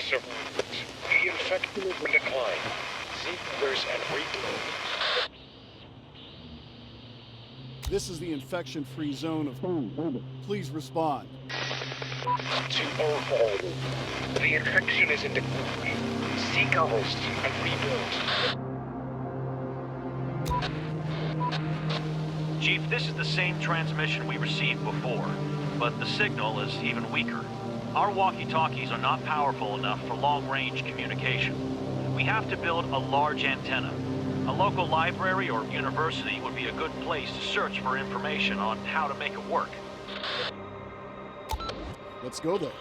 survivors. The infection is in decline. Seek others and rebuild. This is the infection-free zone of home. Please respond. To all. The infection is in decline. Seek others and rebuild. Chief, this is the same transmission we received before, but the signal is even weaker. Our walkie-talkies are not powerful enough for long-range communication. We have to build a large antenna. A local library or university would be a good place to search for information on how to make it work. Let's go there.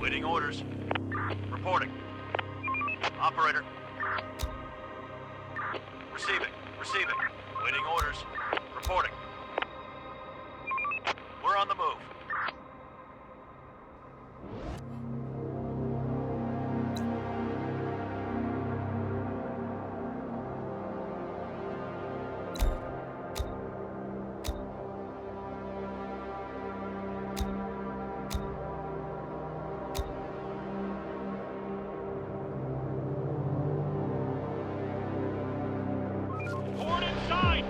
Waiting orders. Reporting. Operator. Receiving. Receiving. Waiting orders. Reporting. We're on the move. Board inside!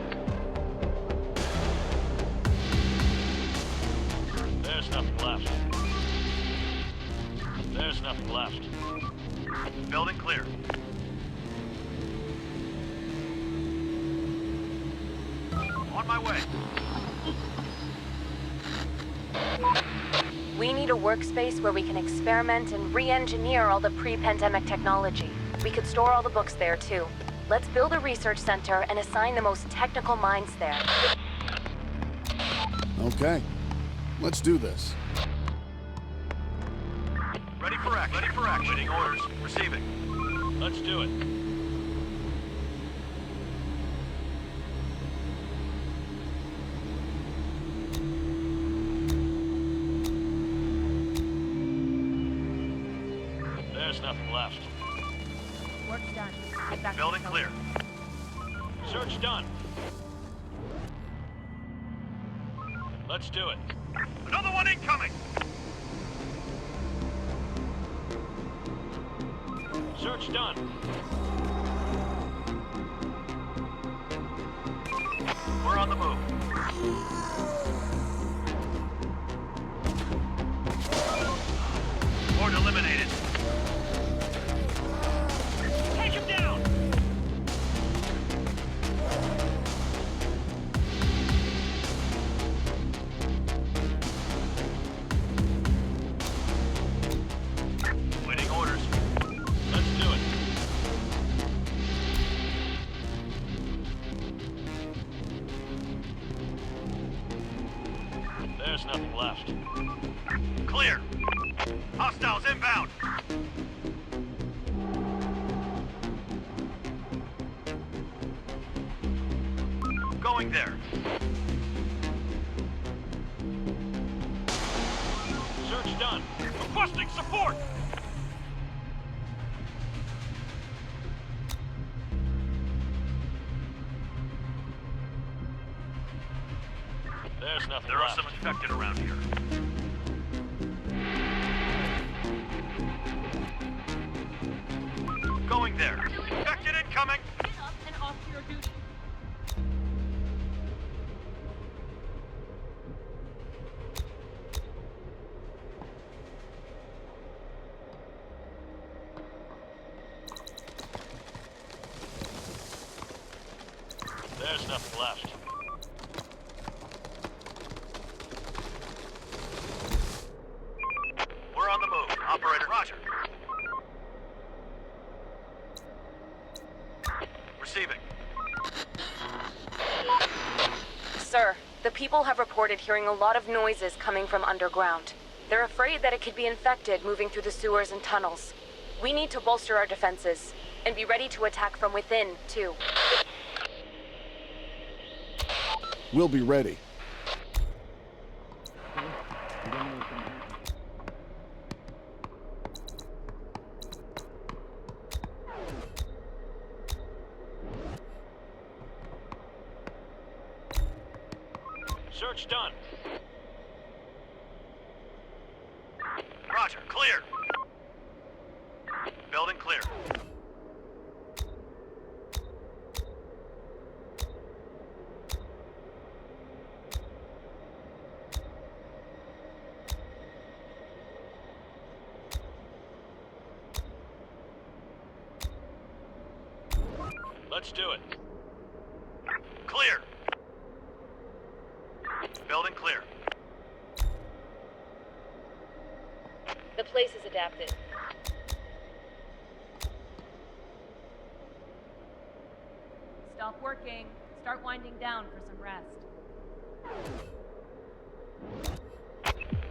There's nothing left. There's nothing left. Building clear. On my way. We need a workspace where we can experiment and re-engineer all the pre-pandemic technology. We could store all the books there, too. Let's build a research center and assign the most technical minds there. Okay. Let's do this. Ready for action. Ready for action. Waiting orders. Receiving. Let's do it. There's nothing left. Work's done. Get back Building clear. Search done. Let's do it. Another one incoming! Search done. We're on the move. Board eliminated. Take him down! Waiting orders. Let's do it. There's nothing left. Clear. Hostiles inbound. Going there. Search done. Requesting support! There's nothing. There are some infected around here. Going there. Infected incoming! Get up and off to your duty. There's nothing left. We're on the move. Operator, roger. Receiving. Sir, the people have reported hearing a lot of noises coming from underground. They're afraid that it could be infected moving through the sewers and tunnels. We need to bolster our defenses and be ready to attack from within, too. We'll be ready. Search done. Roger, clear. Building clear. Let's do it. Clear. Building clear. The place is adapted. Stop working. Start winding down for some rest.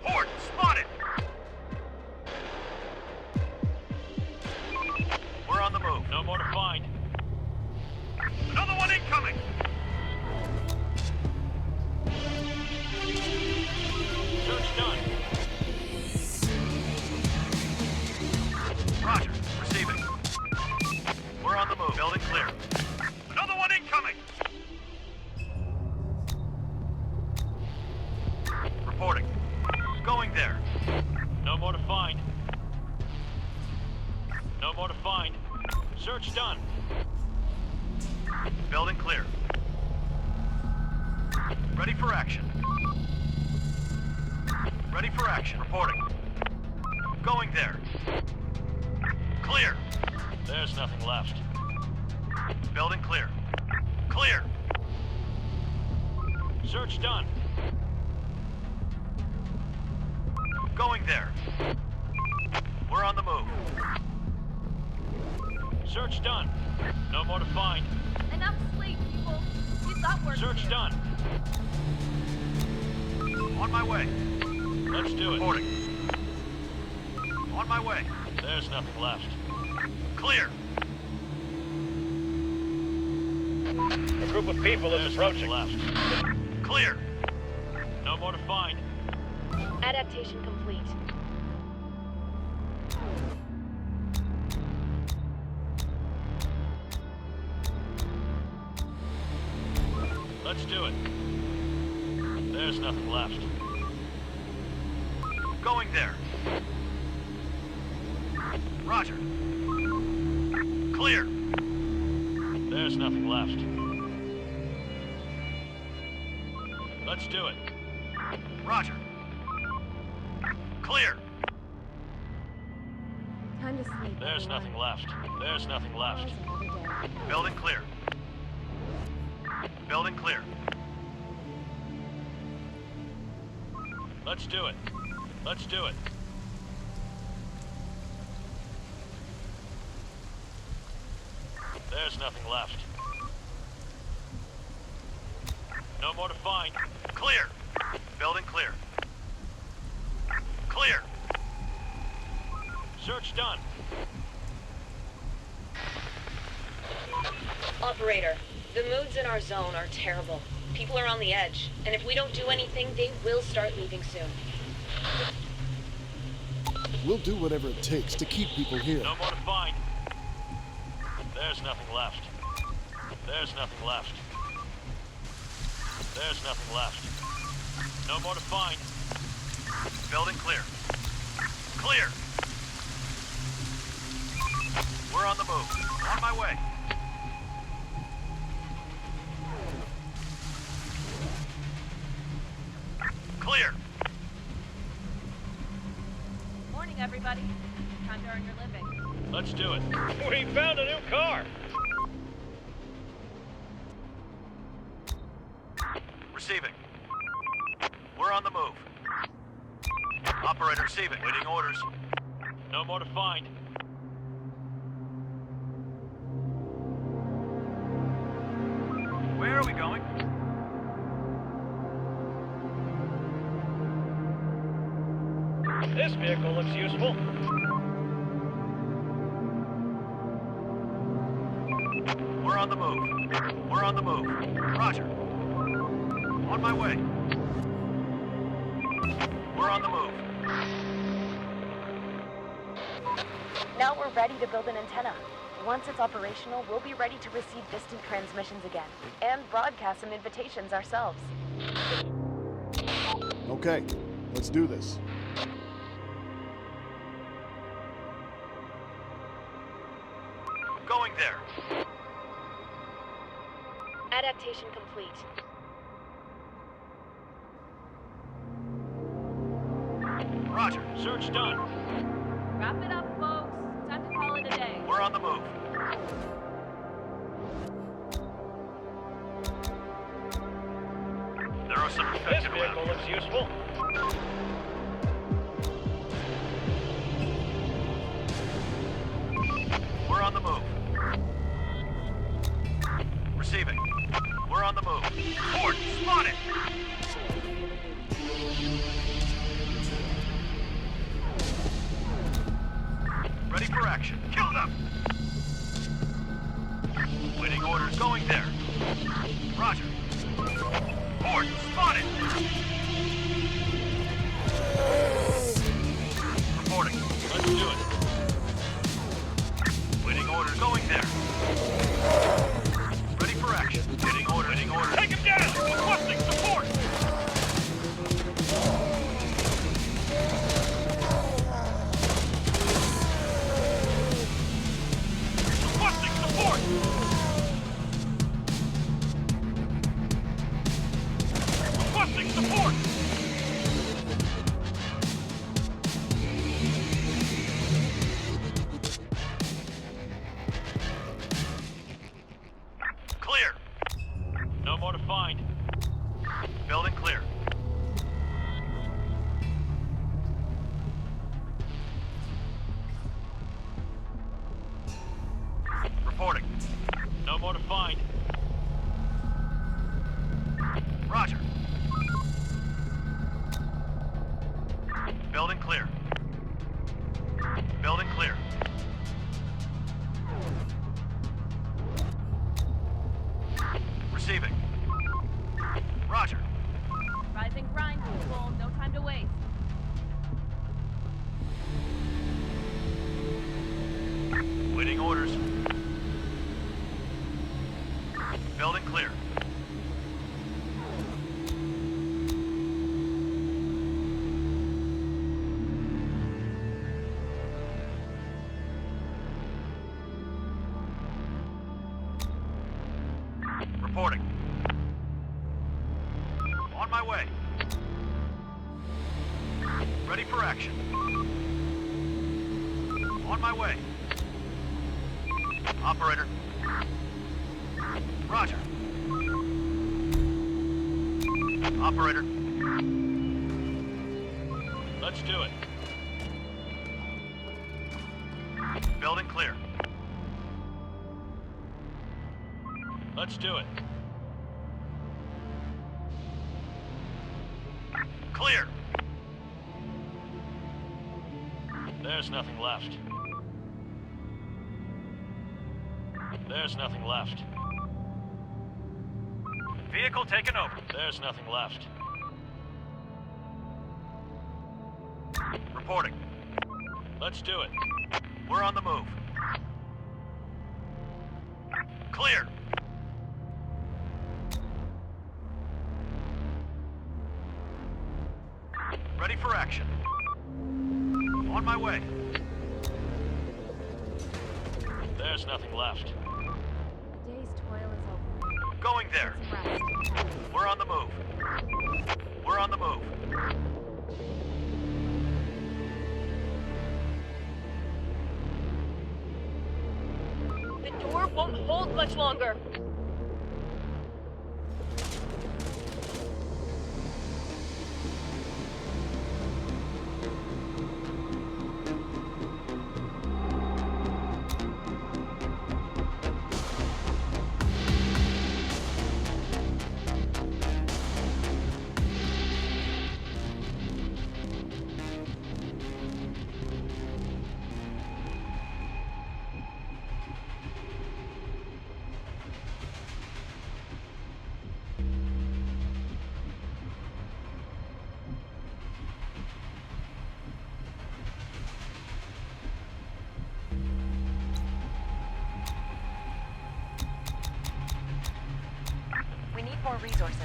Horde spotted! We're on the move. No more to find. Another one incoming! Search done. Roger. Receiving. We're on the move. Building clear. Another one incoming! Reporting. Going there. No more to find. No more to find. Search done. Building clear. Ready for action. Ready for action. Reporting. Going there. Clear. There's nothing left. Building clear. Clear. Search done. Going there. We're on the move. Search done. No more to find. Enough sleep, people. We've got work to Search do. done. On my way. Let's do it. Reporting. On my way. There's nothing left. Clear. A group of people is approaching. Left. Clear. No more to find. Adaptation complete. Let's do it. There's nothing left. Going there. Roger. Clear. There's nothing left. Let's do it. Roger. Clear. Time to sleep. There's everyone. nothing left. There's nothing left. Tomorrow's another day. Building clear. Building clear. Let's do it. Let's do it. There's nothing left. No more to find. Clear. Building clear. Clear. Search done. Operator, the moods in our zone are terrible. People are on the edge, and if we don't do anything, they will start leaving soon. We'll do whatever it takes to keep people here. No more to find. There's nothing left. There's nothing left. There's nothing left. No more to find. Building clear. Clear. We're on the move. On my way. Clear. Morning, everybody. Time to earn your living. Let's do it. We found a new car. Receiving. We're on the move. Operator receiving. Waiting orders. No more to find. Where are we going? This vehicle looks useful. We're on the move. We're on the move. Roger. On my way. We're on the move. Now we're ready to build an antenna. Once it's operational, we'll be ready to receive distant transmissions again, and broadcast some invitations ourselves. Okay, let's do this. Going there. Adaptation complete. Roger. Search done. Wrap it up, folks. Time to call it a day. We're on the move. There are some infected around. This vehicle looks useful. We're on the move. Receiving. We're on the move. Port spotted! Ready for action. Kill them! Waiting orders going there. Roger. Port spotted! Reporting. Let's do it. Waiting order going there. Ready for action. Getting order. Waiting order. Take him down! Requesting support! Requesting support! Requesting support! Clear. No more to find. Building clear. Reporting. No more to find. Roger. Building clear. Building clear. Receiving. Roger. Rise and grind, people. No time to waste. Waiting orders. Building clear. Reporting. On my way. Ready for action. On my way. Operator. Roger. Operator. Let's do it. Building clear. Let's do it. Clear. There's nothing left. There's nothing left. Vehicle taken over. There's nothing left. Reporting. Let's do it. We're on the move. Clear. Ready for action. On my way. There's nothing left. The day's toil is over. Going there. Get some rest. We're on the move. We're on the move. The door won't hold much longer. We need more resources.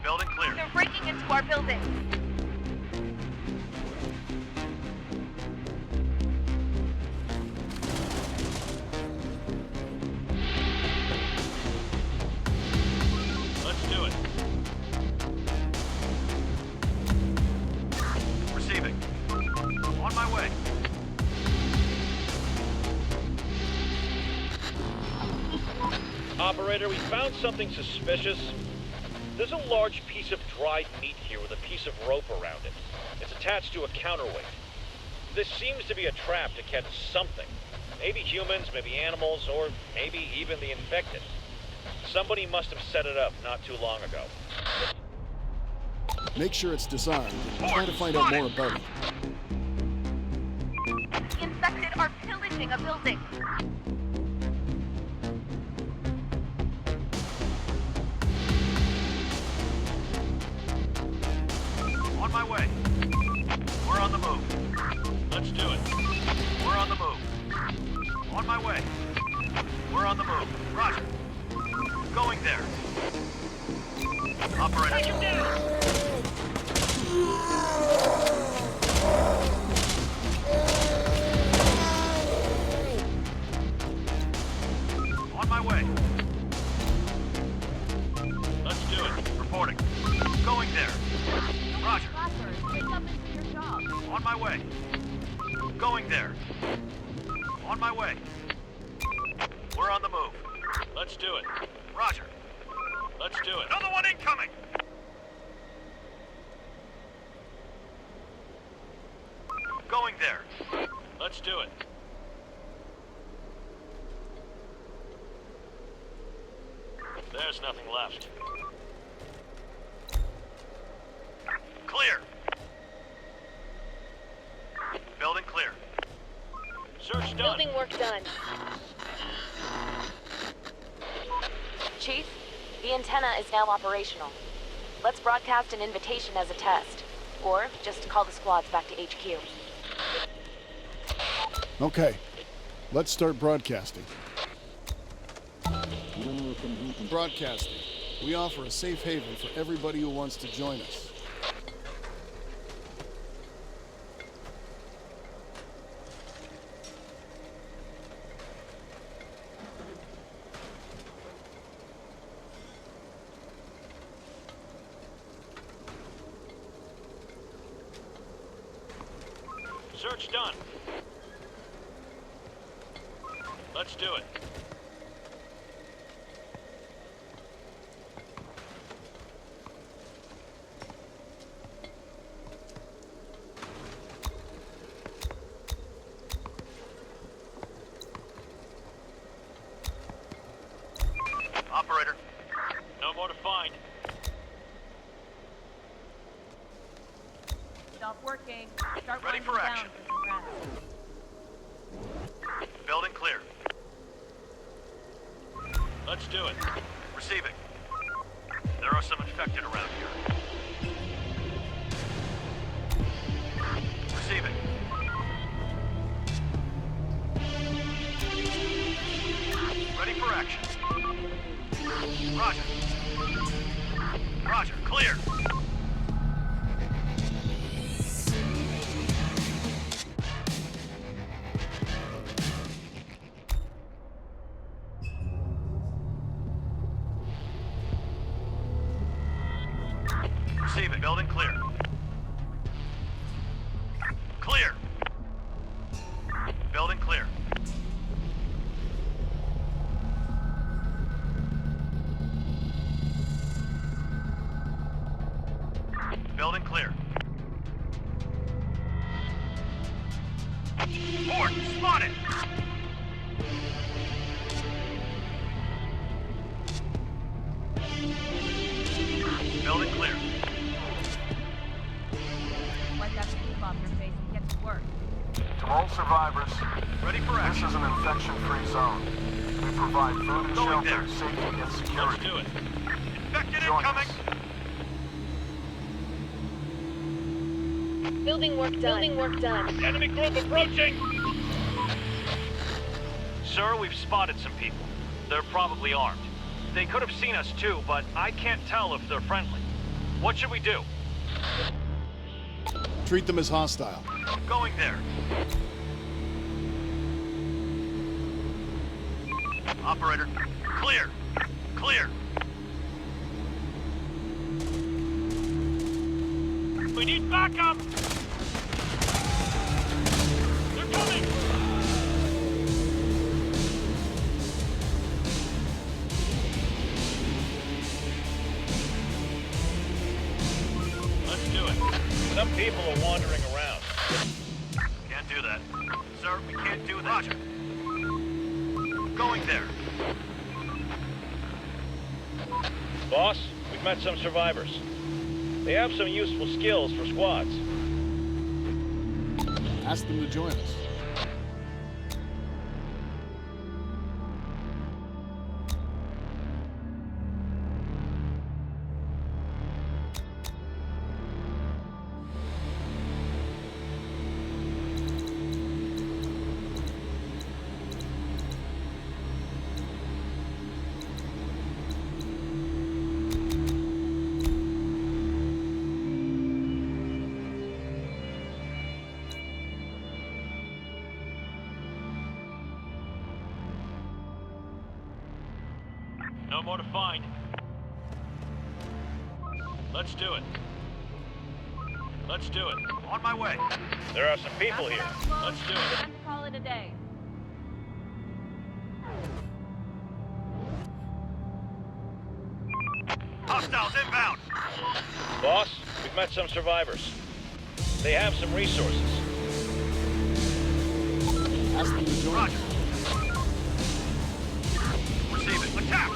Building clear. They're breaking into our building. Let's do it. Receiving. On my way. Operator, we found something suspicious. There's a large piece of dried meat here with a piece of rope around it. It's attached to a counterweight. This seems to be a trap to catch something. Maybe humans, maybe animals, or maybe even the infected. Somebody must have set it up not too long ago. Make sure it's disarmed and try to find out more about it. The infected are pillaging a building. On my way. We're on the move. Let's do it. We're on the move. On my way. We're on the move. Roger. Going there. Operator. Take him down! On my way. Let's do it. Reporting. Going there. Roger. Wake up and do your job. On my way. Going there. On my way. We're on the move. Let's do it. Roger. Let's do it. Another one incoming! Going there. Let's do it. There's nothing left. Clear. Building clear. Search done. Building work done. Chief, the antenna is now operational. Let's broadcast an invitation as a test. Or just call the squads back to HQ. Okay, let's start broadcasting. Broadcasting. We offer a safe haven for everybody who wants to join us. Search done. Let's do it. Operator, no more to find. Stop working. Start Ready winding for down action. for some rest. Building clear. Let's do it. Receiving. There are some infected around here. Receiving. Ready for action. Roger. Roger, clear. Receiving. Building clear. Clear. Building clear. Building clear. Port spotted. Building clear. Wipe that sleep off your face and get to work. To all survivors, Ready for this action. is an infection-free zone. We provide food and Going shelter, there. safety, and Let's security. do it. Infected Join incoming. us. Building work done. Building work done. Enemy group approaching. Sir, we've spotted some people. They're probably armed. They could have seen us too, but I can't tell if they're friendly. What should we do? Treat them as hostile. Going there. Operator, clear. Clear. We need backup! They're coming! Let's do it. Some people are wandering around. Can't do that. Sir, we can't do that. Roger. Going there. Boss, we've met some survivors. They have some useful skills for squads. Ask them to join us. No more to find. Let's do it. Let's do it. On my way. There are some people here. Let's do it. Let's call it a day. Hostiles inbound. Boss, we've met some survivors. They have some resources. Ask them to join us. Roger. Receive it. Attack!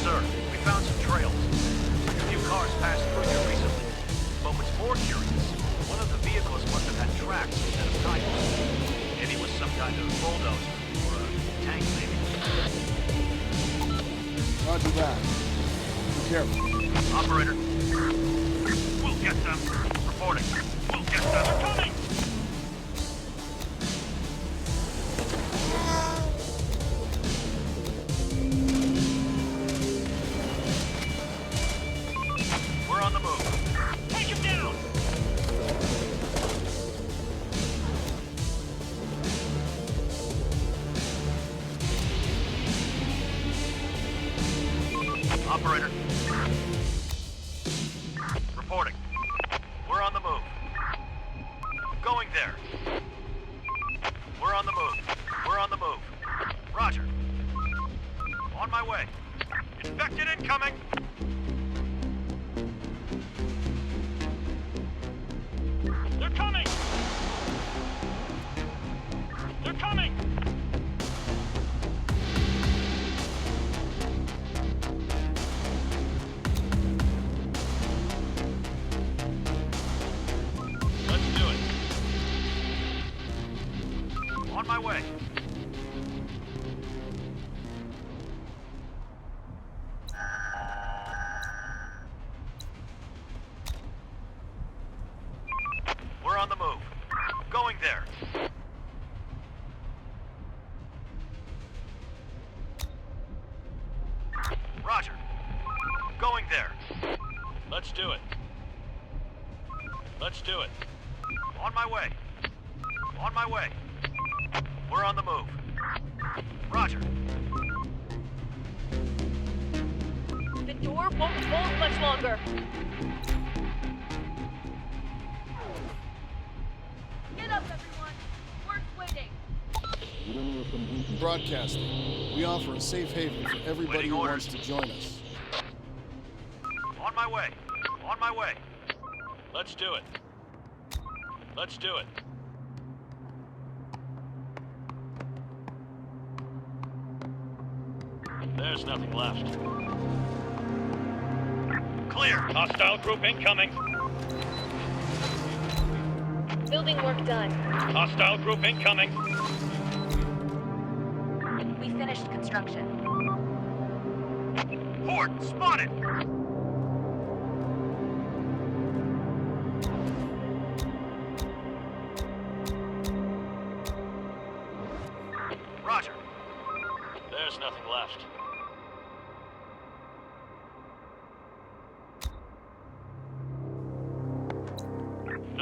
Sir, we found some trails. A few cars passed through here recently. But what's more curious, one of the vehicles must have had tracks instead of tires. Maybe it was some kind of bulldozer or a tank, maybe. Roger that. Be careful. Operator. We'll get them. Reporting. We'll get them. They're coming! We're on the move. Take him down! Operator. Reporting. We're on the move. Going there. We're on the move. We're on the move. Roger. On my way. Infected incoming! They're coming! They're coming! Let's do it. On my way. We're on the move. Going there. Roger. Going there. Let's do it. Let's do it. On my way. On my way. We're on the move. Roger. The door won't hold much longer. Get up, everyone. Work's waiting. Broadcasting. We offer a safe haven for everybody Waiting who orders. wants to join us. On my way. On my way. Let's do it. Let's do it. There's nothing left. Clear. Hostile group incoming. Building work done. Hostile group incoming. We finished construction. Horde spotted. Roger. There's nothing left.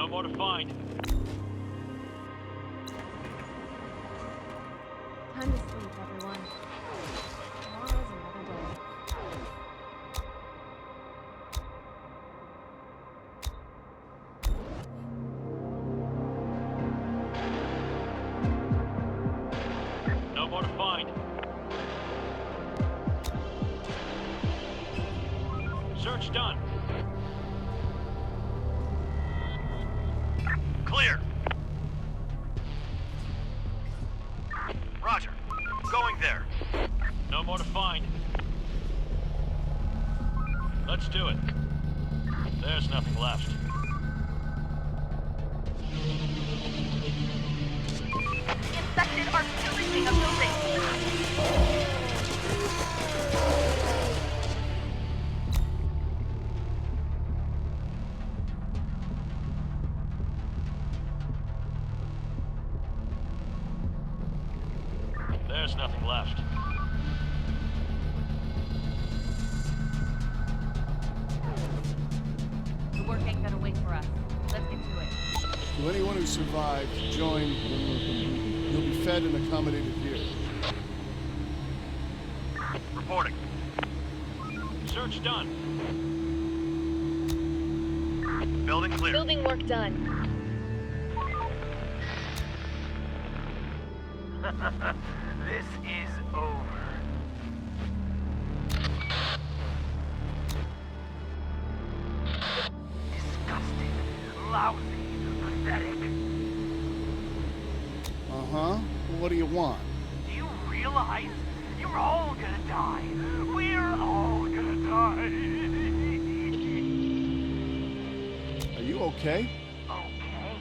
No more to find. Time to sleep, everyone. Tomorrow's another day. No more to find. Search done. Clear. Roger. Going there. No more to find. Let's do it. There's nothing left. The infected are pillaging a building. There's nothing left. The work ain't gonna wait for us. Let's get to it. To anyone who survived, join. You'll be fed and accommodated here. Reporting. Search done. Building clear. Building work done. This is over. Disgusting, lousy, pathetic. Uh-huh. What do you want? Do you realize you're all gonna die? We're all gonna die. Are you okay? Okay?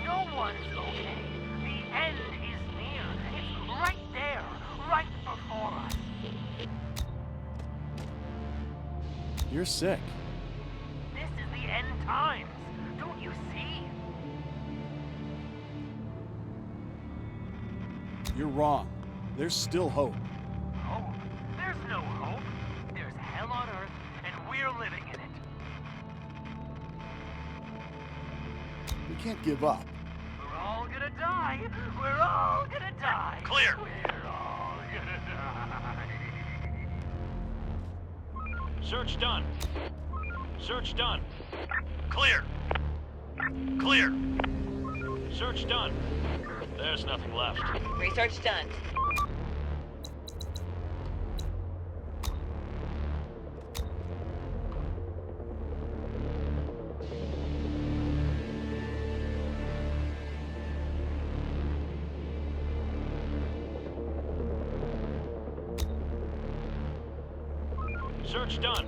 No one's okay. The end is near. It's right there, right before us. You're sick. This is the end times. Don't you see? You're wrong. There's still hope. Hope? There's no hope. There's hell on earth, and we're living in it. We can't give up. We're all gonna die. We're all gonna die. Clear. We're all gonna die. Search done. Search done. Clear. Clear. Search done. There's nothing left. Research done. Search done.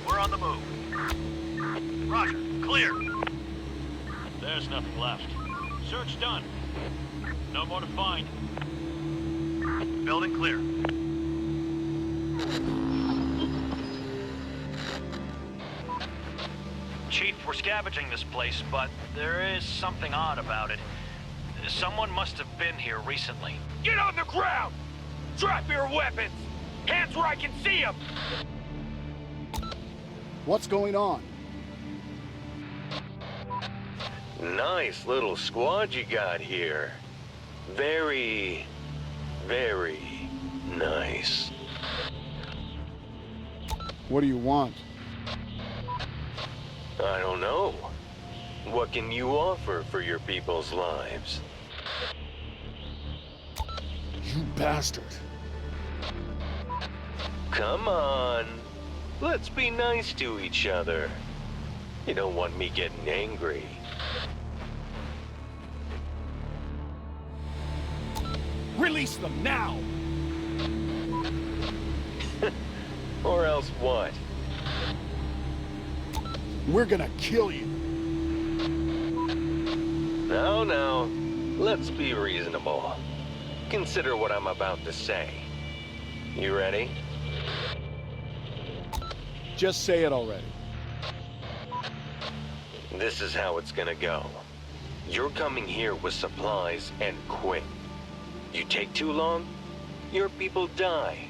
We're on the move. Roger. Clear. There's nothing left. Search done. No more to find. Building clear. Chief, we're scavenging this place, but there is something odd about it. Someone must have been here recently. Get on the ground! Drop your weapons! Hands where I can see them! What's going on? Nice little squad you got here. Very, very nice. What do you want? I don't know. What can you offer for your people's lives? You bastard. Come on. Let's be nice to each other. You don't want me getting angry. Release them now! Or else what? We're gonna kill you. No. Let's be reasonable. Consider what I'm about to say. You ready? Just say it already. This is how it's gonna go. You're coming here with supplies and quick. You take too long, your people die.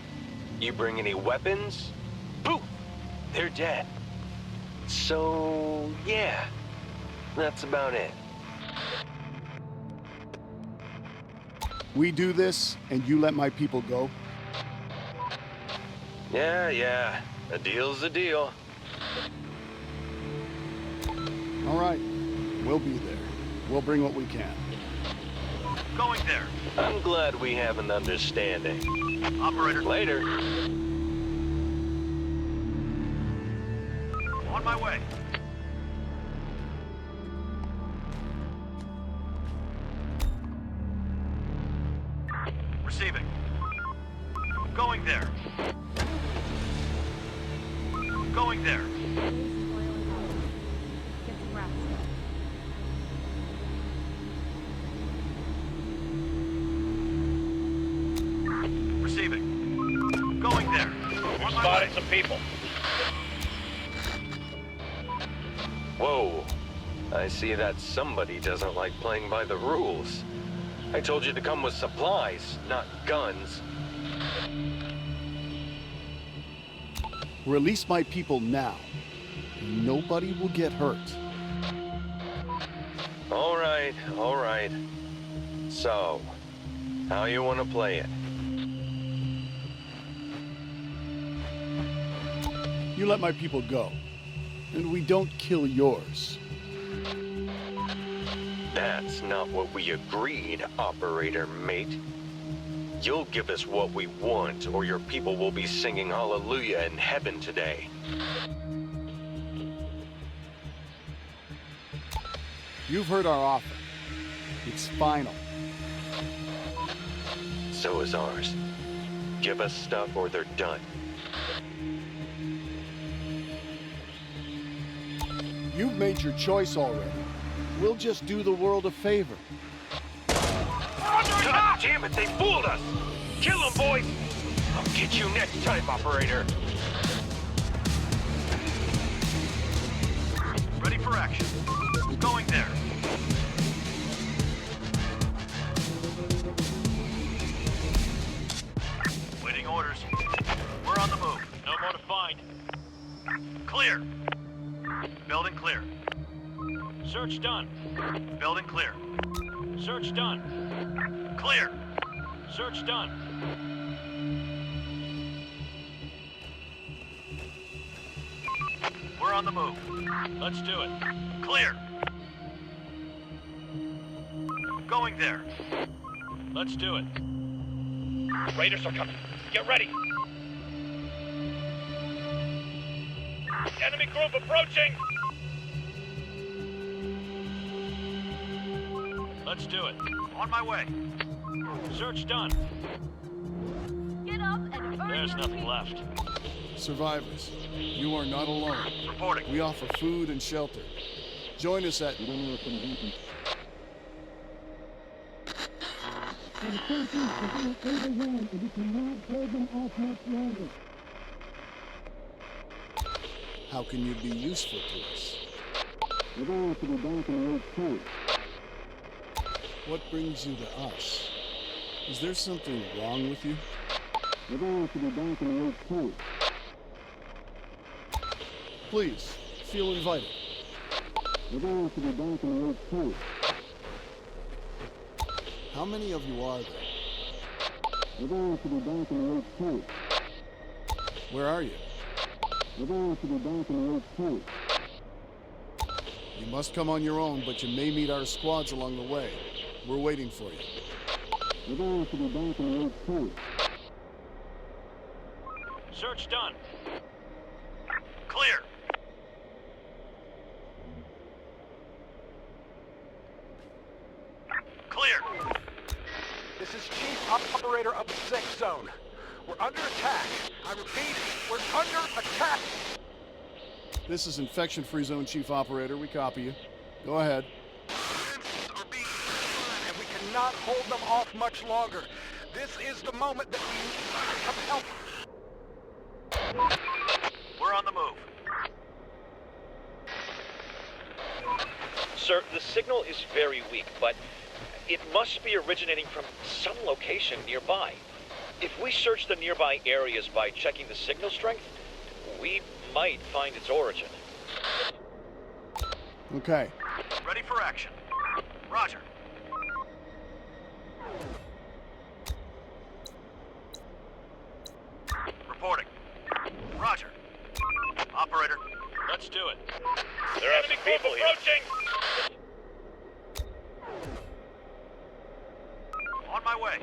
You bring any weapons, poof, they're dead. So, yeah, that's about it. We do this, and you let my people go? Yeah, a deal's a deal. All right, we'll be there. We'll bring what we can. Going there. I'm glad we have an understanding. Operator. Later. On my way. Receiving. Going there. Going there. Get some rest. Receiving. Going there. We've spotted some people. Whoa. I see that somebody doesn't like playing by the rules. I told you to come with supplies, not guns. Release my people now. Nobody will get hurt. All right. So, how you want to play it? You let my people go, and we don't kill yours. That's not what we agreed, operator mate. You'll give us what we want, or your people will be singing hallelujah in heaven today. You've heard our offer. It's final. So is ours. Give us stuff or they're done. You've made your choice already. We'll just do the world a favor. God damn it, they fooled us! Kill them, boys! I'll get you next time, operator. Ready for action. Going there. Waiting orders. We're on the move. No more to find. Clear. Building clear. Search done. Building clear. Search done. Clear. Search done. We're on the move. Let's do it. Clear. Going there. Let's do it. Raiders are coming. Get ready. Enemy group approaching! Let's do it. On my way. Search done. Get up and earn There's your nothing keep. left. Survivors, you are not alone. Reporting. We offer food and shelter. Join us at... How can you be useful to us? What brings you to us? Is there something wrong with you? Please, feel invited. How many of you are there? Where are you? You must come on your own, but you may meet our squads along the way. We're waiting for you. Search done. Clear. Clear. This is Chief Operator of the Safe Zone. We're under attack. I repeat, we're under attack. This is Infection-Free Zone Chief Operator. We copy you. Go ahead. Defenses are being destroyed, and we cannot hold them off much longer. This is the moment that we need some help. We're on the move. Sir, the signal is very weak, but it must be originating from some location nearby. If we search the nearby areas by checking the signal strength, we might find its origin. Okay. Ready for action. Roger. Reporting. Roger. Operator, let's do it. There are some people here. On my way.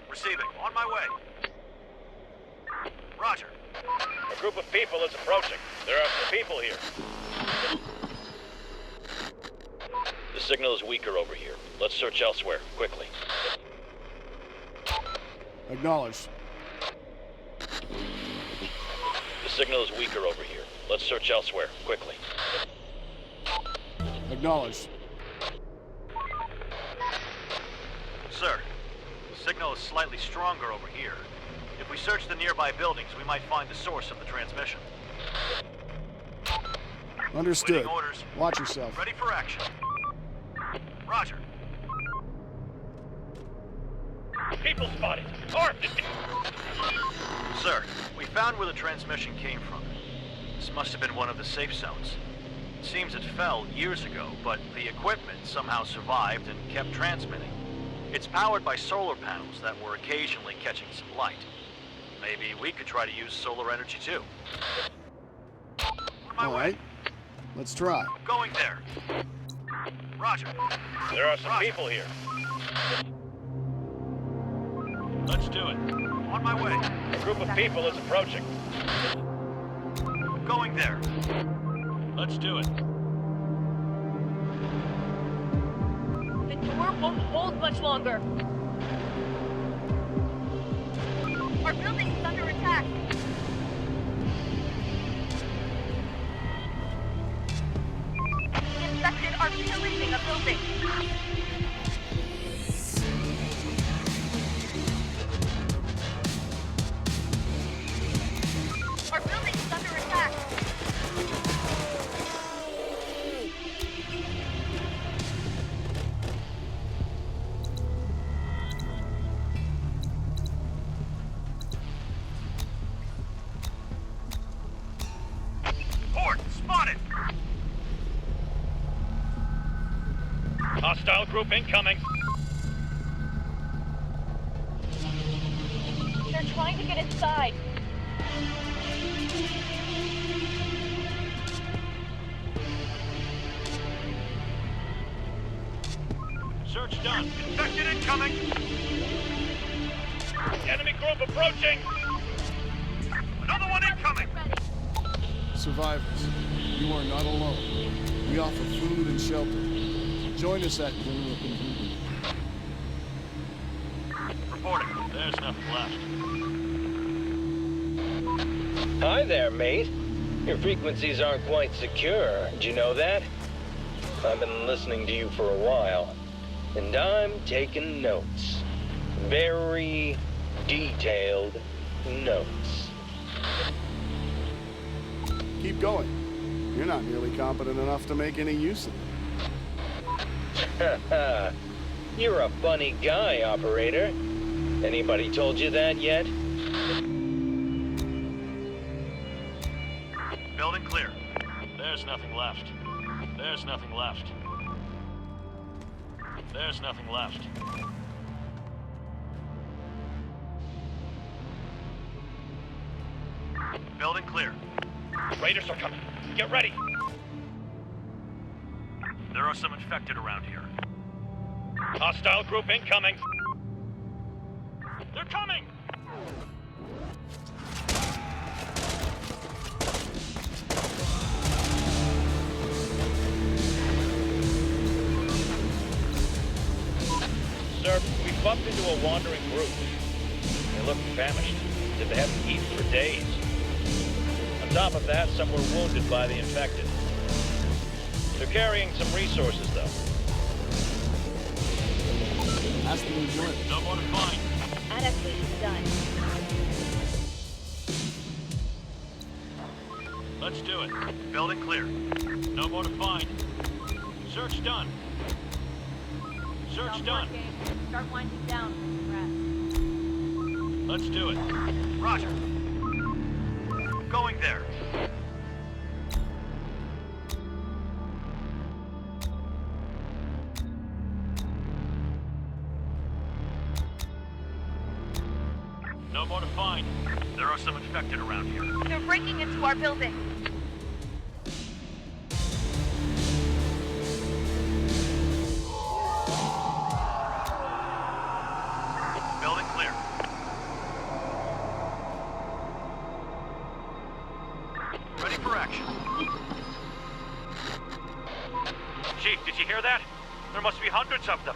Receiving. On my way. Roger. A group of people is approaching. There are some people here. The signal is weaker over here. Let's search elsewhere, quickly. Acknowledged. The signal is weaker over here. Let's search elsewhere, quickly. Acknowledged. Sir, the signal is slightly stronger over here. If we search the nearby buildings, we might find the source of the transmission. Understood. Waiting orders. Watch yourself. Ready for action. Roger. People spotted. Armed. Sir, we found where the transmission came from. This must have been one of the safe zones. It seems it fell years ago, but the equipment somehow survived and kept transmitting. It's powered by solar panels that were occasionally catching some light. Maybe we could try to use solar energy too. On my All way. right. Let's try. Going there. Roger. There are some Roger. people here. Let's do it. On my way. A group of people is approaching. Going there. Let's do it. The door won't hold much longer. Our building is under attack. The infected are pillaging a building. Our building is under attack. Port spotted. Hostile group incoming. They're trying to get inside. Search done. Infected incoming. Enemy group approaching. Another one incoming. Survivors, you are not alone. We offer food and shelter. Join us at... Reporting. There's nothing left. Hi there, mate. Your frequencies aren't quite secure. Did you know that? I've been listening to you for a while, and I'm taking notes. Very detailed notes. Keep going. You're not nearly competent enough to make any use of it. You're a funny guy, operator. Anybody told you that yet? Building clear. There's nothing left. There's nothing left. There's nothing left. Building clear. Raiders are coming. Get ready. There are some infected around here. Hostile group incoming. They're coming! Sir, we bumped into a wandering group. They looked famished. Said they hadn't eaten for days. On top of that, some were wounded by the infected. They're carrying some resources, though. Ask them to join. No more to find. Adaptation done. Let's do it. Building clear. No more to find. Search done. Search Stop done. working. Start winding down for some rest. Let's do it. Roger. Going there. No more to find. There are some infected around here. They're breaking into our building. Building clear. Ready for action. Chief, did you hear that? There must be hundreds of them.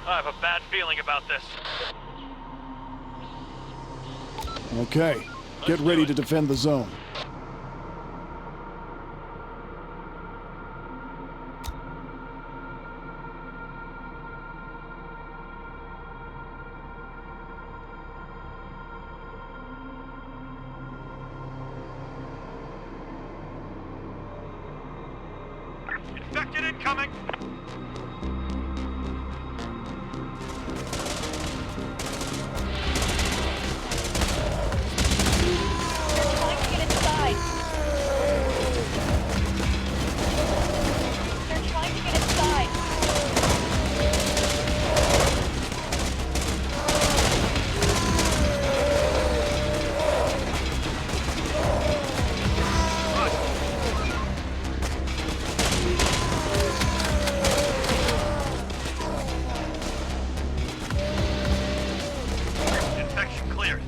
I have a bad feeling about this. Okay, get ready to defend the zone. Infected incoming! Infection cleared.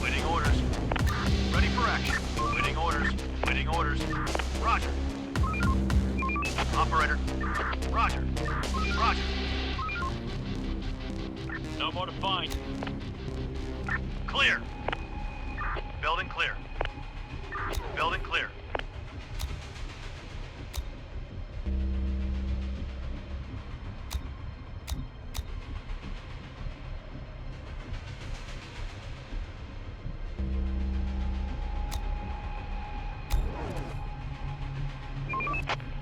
Waiting orders. Ready for action. Waiting orders. Waiting orders. Roger. Operator. Roger. Roger. No more to find. Clear. Building clear. Building clear.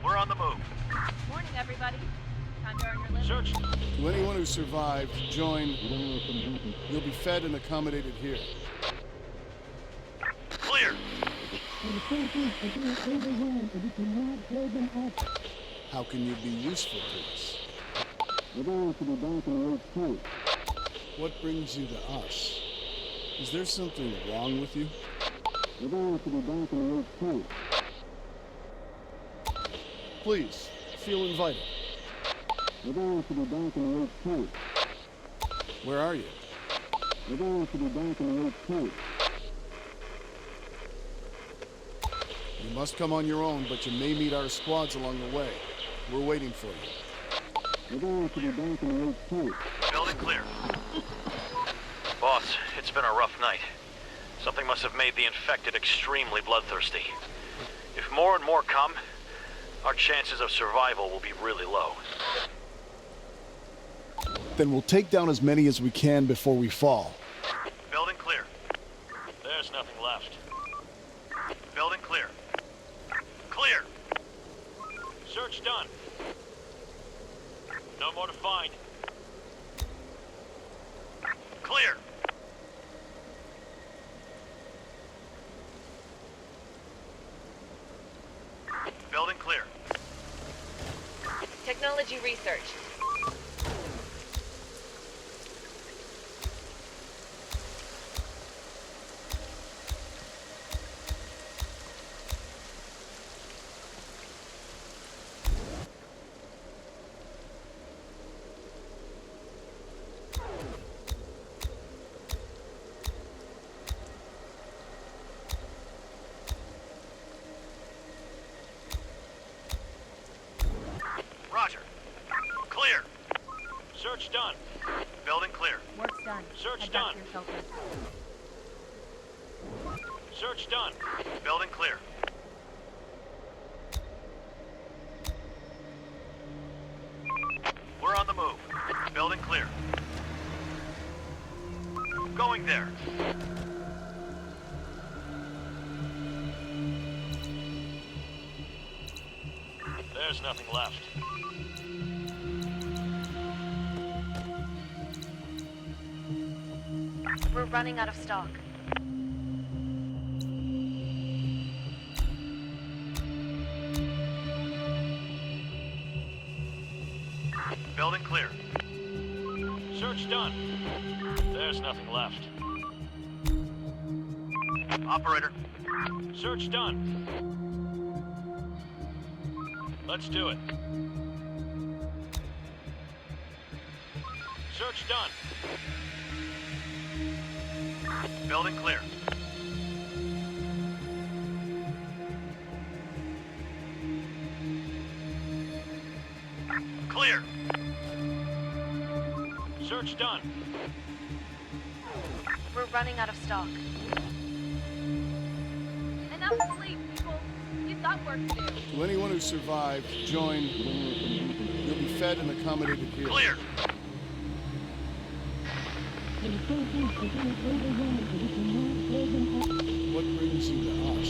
We're on the move. Morning, everybody. Time to earn your living. Search. To anyone who survived, join. You'll be fed and accommodated here. Clear. How can you be useful to us? What brings you to us? Is there something wrong with you? Please, feel invited. Where are you? You must come on your own, but you may meet our squads along the way. We're waiting for you. Building clear. Boss, it's been a rough night. Something must have made the infected extremely bloodthirsty. If more and more come, our chances of survival will be really low. Then we'll take down as many as we can before we fall. Building clear. There's nothing left. Building clear. Clear. Search done. No more to find. Clear. Building clear. Technology research. Roger. Clear. Search done. Building clear. Work's done. Search Head back done. to your shelter. Search done. Building clear. We're on the move. Building clear. Going there. There's nothing left. We're running out of stock. Building clear. Search done. There's nothing left. Operator. Search done. Let's do it. Search done. Building clear. Clear. Search done. We're running out of stock. Enough sleep, people. We've got work to do. To anyone who survived, join. You'll be fed and accommodated here. Clear. What brings you to us?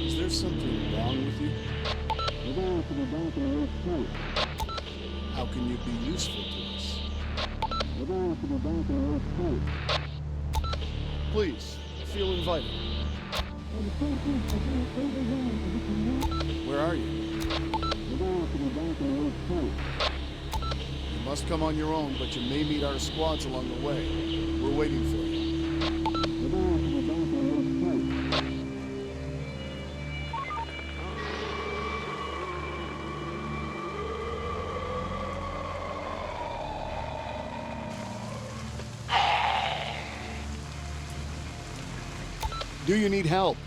Is there something wrong with you? How can you be useful to us? Please, feel invited. Where are you? You must come on your own, but you may meet our squads along the way. We're waiting for you. Do you need help?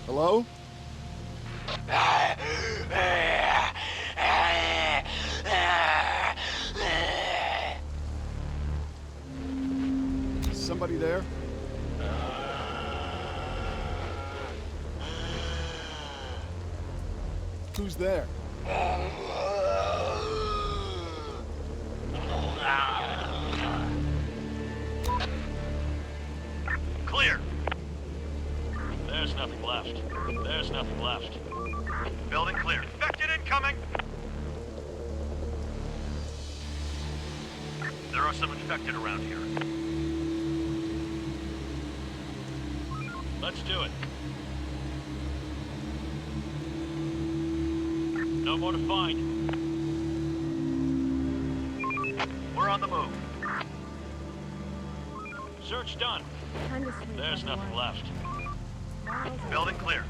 Hello? Somebody there? Who's there? Clear. There's nothing left. There's nothing left. Building clear. Infected incoming! There are some infected around here. Let's do it. No more to find. We're on the move. Search done. Time to sleep. There's nothing left. Building clear.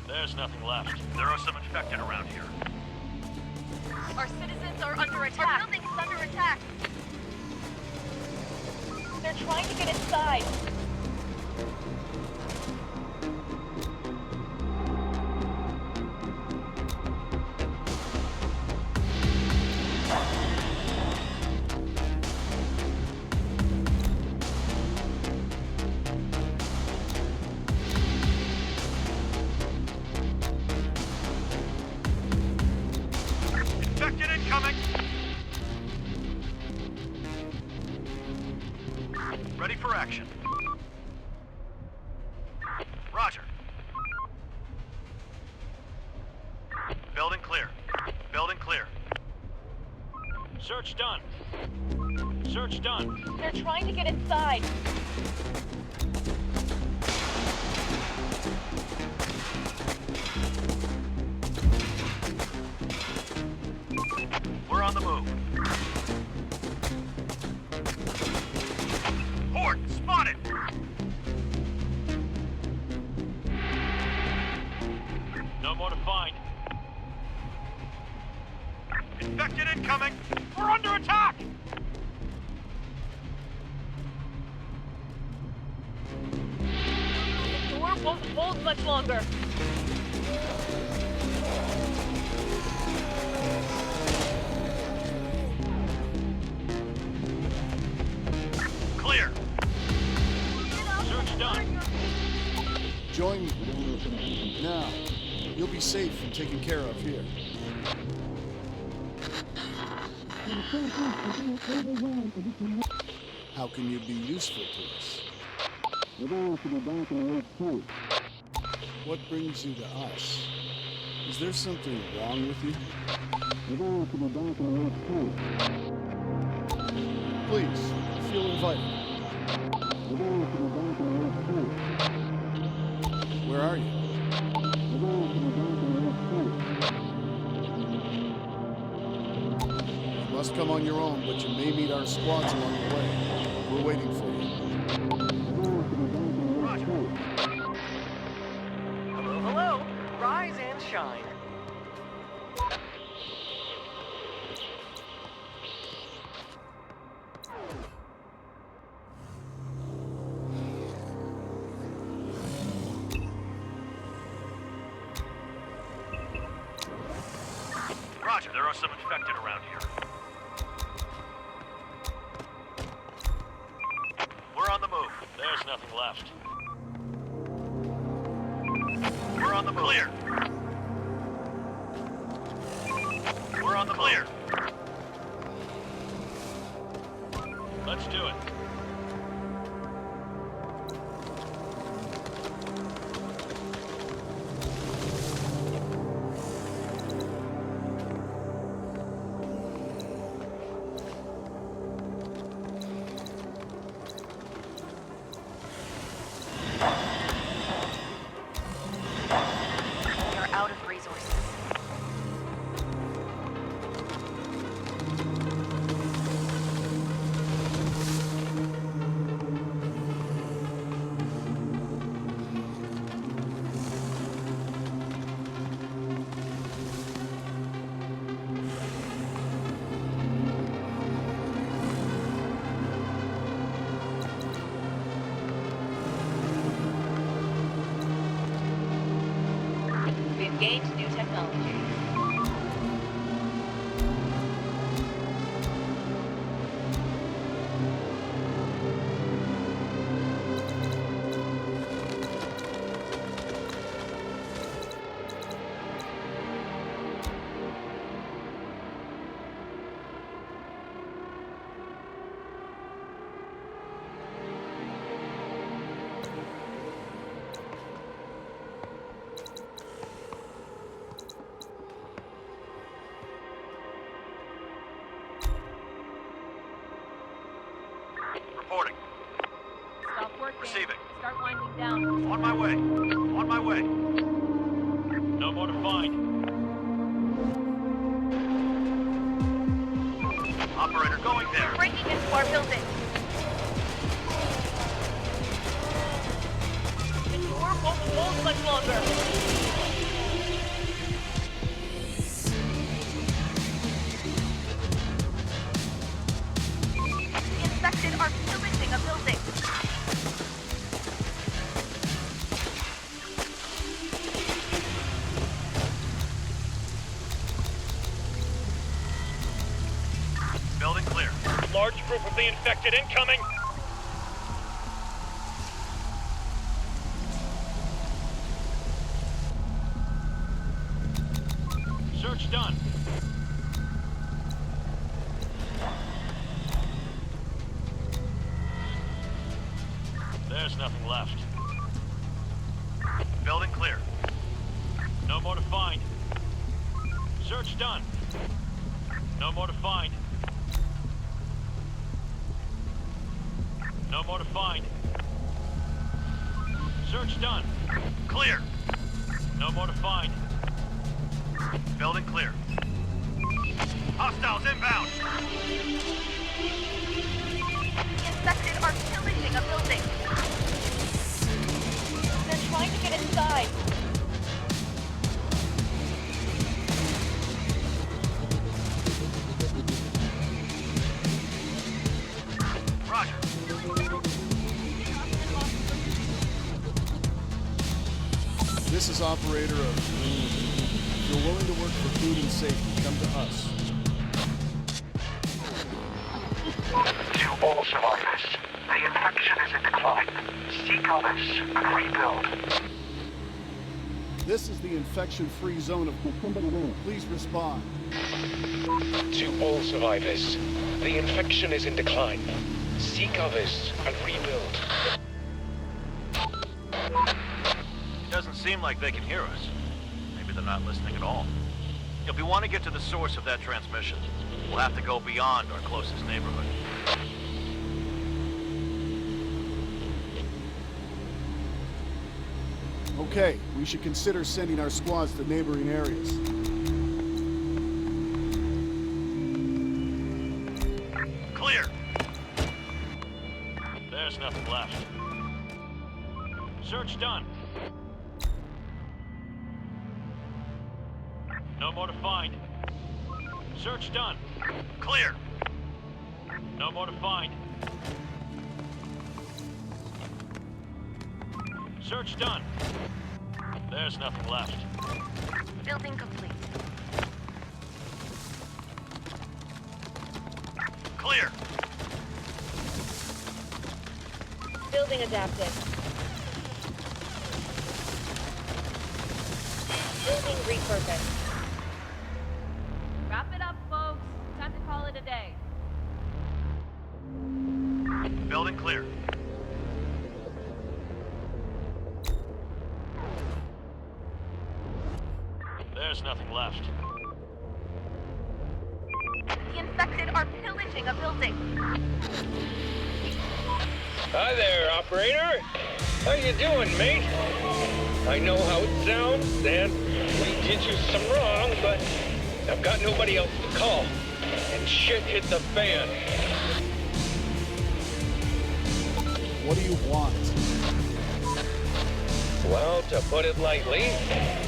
There's nothing left. There are some infected around here. Our citizens are under attack. Our building is under attack. They're trying to get inside. Infected incoming! Ready for action. Roger. Building clear. Building clear. Search done. Search done. They're trying to get inside. We're on the move. Horde spotted! No more to find. Infected incoming! We're under attack! The door won't hold much longer. Clear. Search done. Join me. Now. You'll be safe and taken care of here. How can you be useful to us? What brings you to us? Is there something wrong with you? Please, feel invited. Where are you? You must come on your own, but you may meet our squads along the way. We're waiting for you. Hello, hello. Rise and shine. Roger, there are some infected around here. We're on the move. There's nothing left. We're on the move. Clear. We're on the clear. Let's do it. You're out of resources. We've gained new technology. Reporting. Stop working. Receiving. Start winding down. On my way. On my way. No more to find. Operator going there. Breaking into our building. The door won't hold much longer. The infected are pillaging a building. Building clear. Large group of the infected incoming. Search done. There's nothing left. Building clear. No more to find. Search done. No more to find. No more to find. Search done. Clear. No more to find. Building clear. Hostiles inbound. Infected are pillaging a building. They're trying to get inside. Roger. This is operator of... If you're willing to work for food and safety, come to us. To all survivors, the infection is in decline. Seek others and rebuild. This is the infection-free zone of... Please respond. To all survivors, the infection is in decline. Seek others and rebuild. Doesn't seem like they can hear us. Maybe they're not listening at all. If we want to get to the source of that transmission, we'll have to go beyond our closest neighborhood. Okay, we should consider sending our squads to neighboring areas. Clear! There's nothing left. Search done. No more to find. Search done. Clear! No more to find. Search done. There's nothing left. Building complete. Clear! Building adapted. Building repurposed. Wrap it up, folks. Time to call it a day. Building clear. There's nothing left. The infected are pillaging a building. Hi there, operator. How you doing, mate? I know how it sounds, and we did you some wrong, but I've got nobody else to call. And shit hit the fan. What do you want? Well, to put it lightly,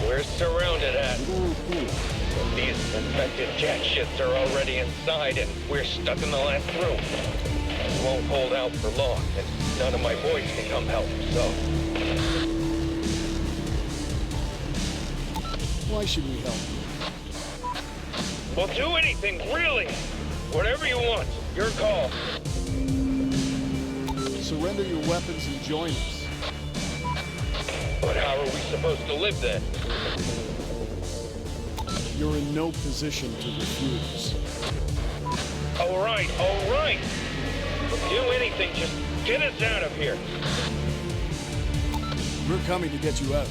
we're surrounded at. These infected jack shits are already inside, and we're stuck in the last room. We won't hold out for long, and none of my boys can come help, so... Why should we help you? Well, do anything, really! Whatever you want, your call. Surrender your weapons and join us. But how are we supposed to live then? You're in no position to refuse. All right, all right. Do anything, just get us out of here. We're coming to get you out.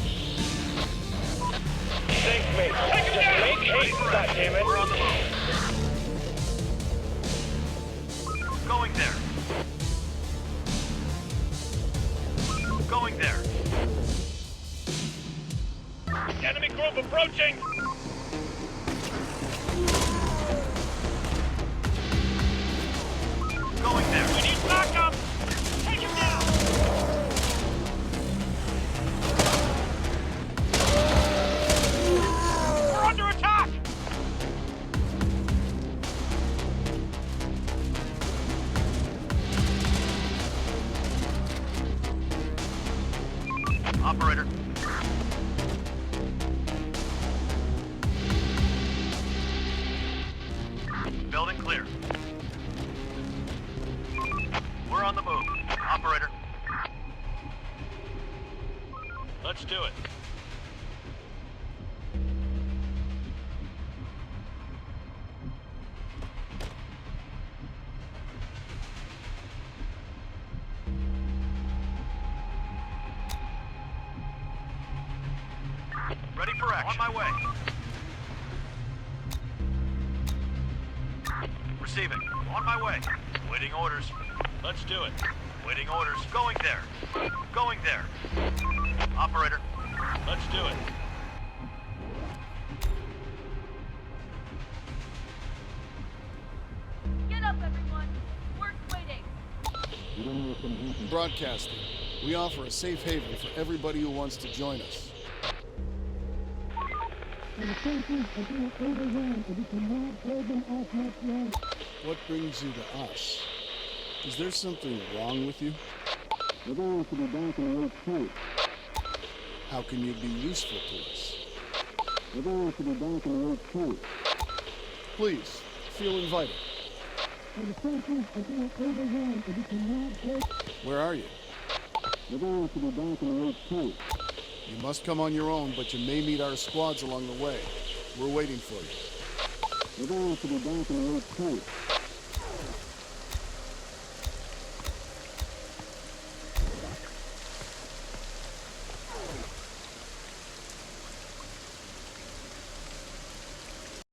Thanks, mate. Just make haste, goddammit. We're on the move. Going there. Going there. Enemy group approaching! Going there. We need backup! Take him down! We're under attack! Operator. Building clear. We're on the move. Operator. Let's do it. Ready for action. On my way. Receiving. On my way. Waiting orders. Let's do it. Waiting orders. Going there. Going there. Operator. Let's do it. Get up, everyone. Work's waiting. Broadcasting. We offer a safe haven for everybody who wants to join us. What brings you to us? Is there something wrong with you? How can you be useful to us? Please, feel invited. Where are you? You must come on your own, but you may meet our squads along the way. We're waiting for you.